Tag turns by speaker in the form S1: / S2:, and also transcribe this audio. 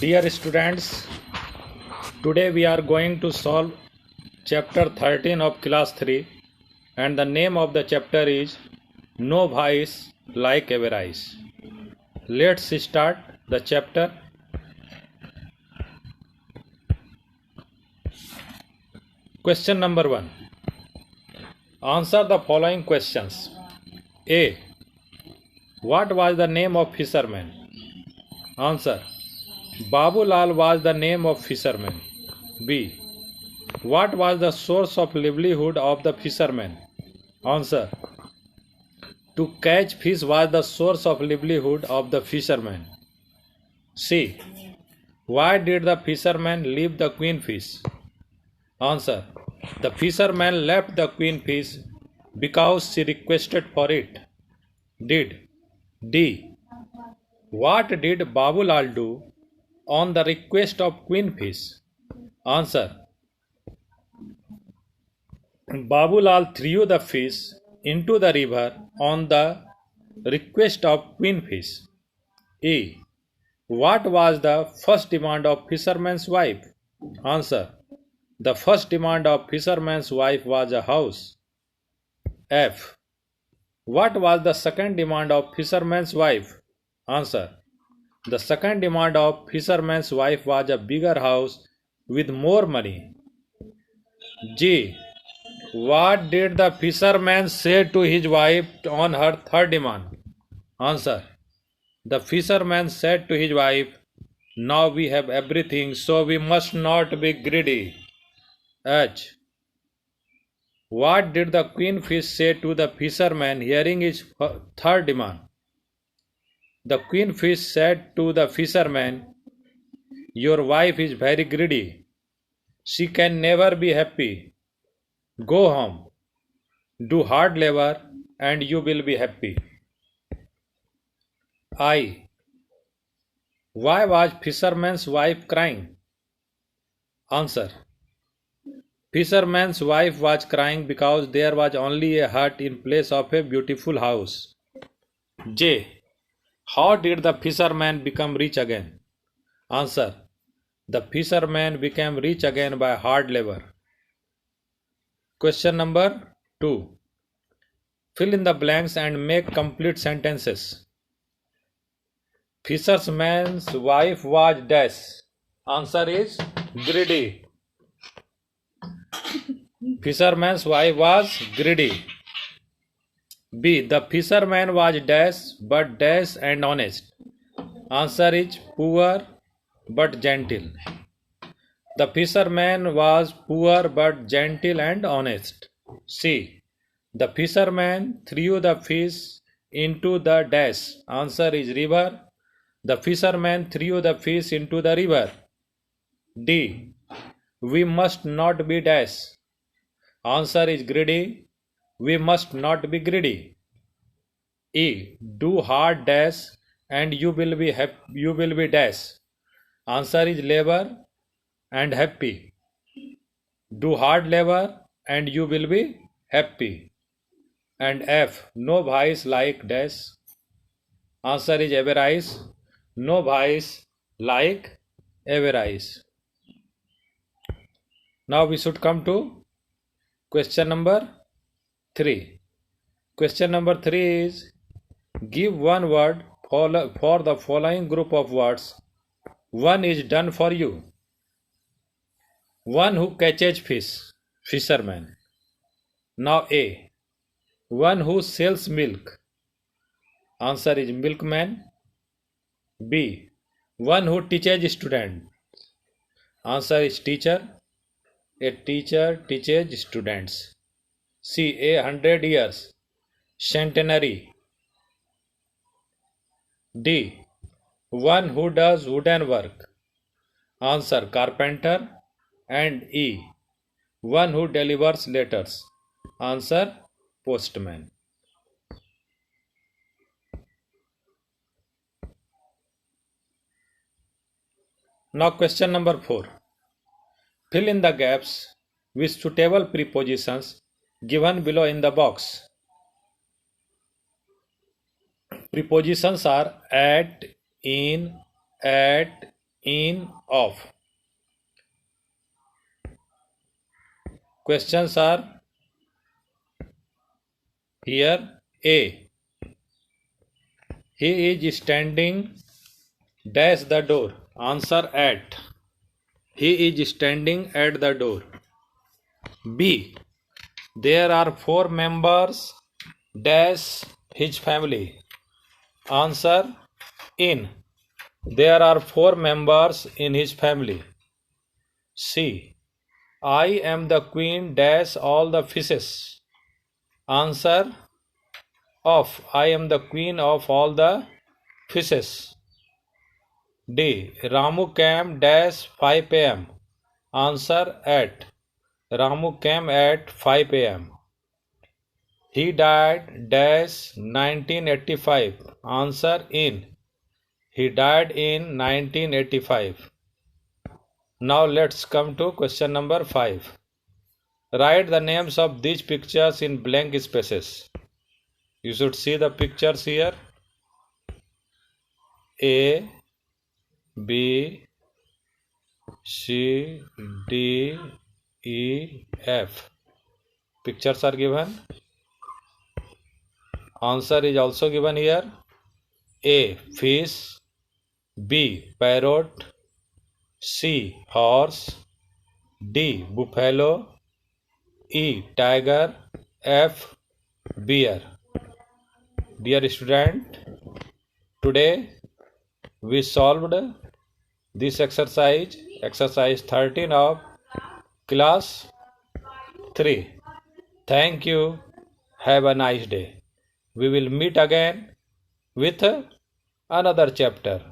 S1: Dear students, today we are going to solve chapter 13 of class 3 and the name of the chapter is No Vice Like Avarice. Let's start the chapter. Question number 1. Answer the following questions. A. What was the name of fisherman? Answer. Babulal was the name of fisherman. B. What was the source of livelihood of the fisherman? Answer. To catch fish was the source of livelihood of the fisherman. C. Why did the fisherman leave the queen fish? Answer. The fisherman left the queen fish because she requested for it. D. What did Babulal do on the request of queen fish? Answer. Babulal threw the fish into the river on the request of queen fish. E. What was the first demand of fisherman's wife? Answer. The first demand of fisherman's wife was a house. F. What was the second demand of fisherman's wife? Answer. The second demand of fisherman's wife was a bigger house with more money. G. What did the fisherman say to his wife on her third demand? Answer. The fisherman said to his wife, "Now we have everything, so we must not be greedy." H. What did the queen fish say to the fisherman hearing his third demand? The queen fish said to the fisherman, "Your wife is very greedy. She can never be happy. Go home, do hard labor, and you will be happy." I. Why was fisherman's wife crying? Answer. Fisherman's wife was crying because there was only a hut in place of a beautiful house. J. How did the fisherman become rich again? Answer. The fisherman became rich again by hard labor. Question number 2. Fill in the blanks and make complete sentences. Fisherman's wife was dash. Answer is greedy. Fisherman's wife was greedy. B. The fisherman was dash but dash and honest. Answer is poor but gentle. The fisherman was poor but gentle and honest. C. The fisherman threw the fish into the dash. Answer is river. The fisherman threw the fish into the river. D. We must not be dash. Answer is greedy. We must not be greedy. E. Do hard dash and you will be dash. Answer is labor and happy. Do hard labor and you will be happy. And F. No vice like dash. Answer is avarice. No vice like avarice. Now we should come to question number 3. Question number 3 is give one word for the following group of words. One is done for you. One who catches fish, fisherman. Now A. One who sells milk. Answer is milkman. B. One who teaches student. Answer is teacher. A teacher teaches students. C. 100 years. Centenary. D. One who does wooden work. Answer carpenter. And E. One who delivers letters. Answer postman. Now question number 4. Fill in the gaps with suitable prepositions given below in the box. Prepositions are at, in, at, in, of. Questions are here. A. He is standing dash the door. Answer at. He is standing at the door. B. There are 4 members dash his family. Answer in. There are 4 members in his family. C. I am the queen dash all the fishes. Answer of. I am the queen of all the fishes. D. Ramu came dash 5 am. Answer at. Ramu came at 5 am. He died dash 1985. Answer in. He died in 1985. Now let's come to question number 5. Write the names of these pictures in blank spaces. You should see the pictures here. A, B, C, D, E, F. Pictures are given. Answer is also given here. A. Fish. B. Parrot. C. Horse. D. Buffalo. E. Tiger. F. Bear. Dear student, today we solved this exercise 13 of class 3. Thank you. Have a nice day. We will meet again with another chapter.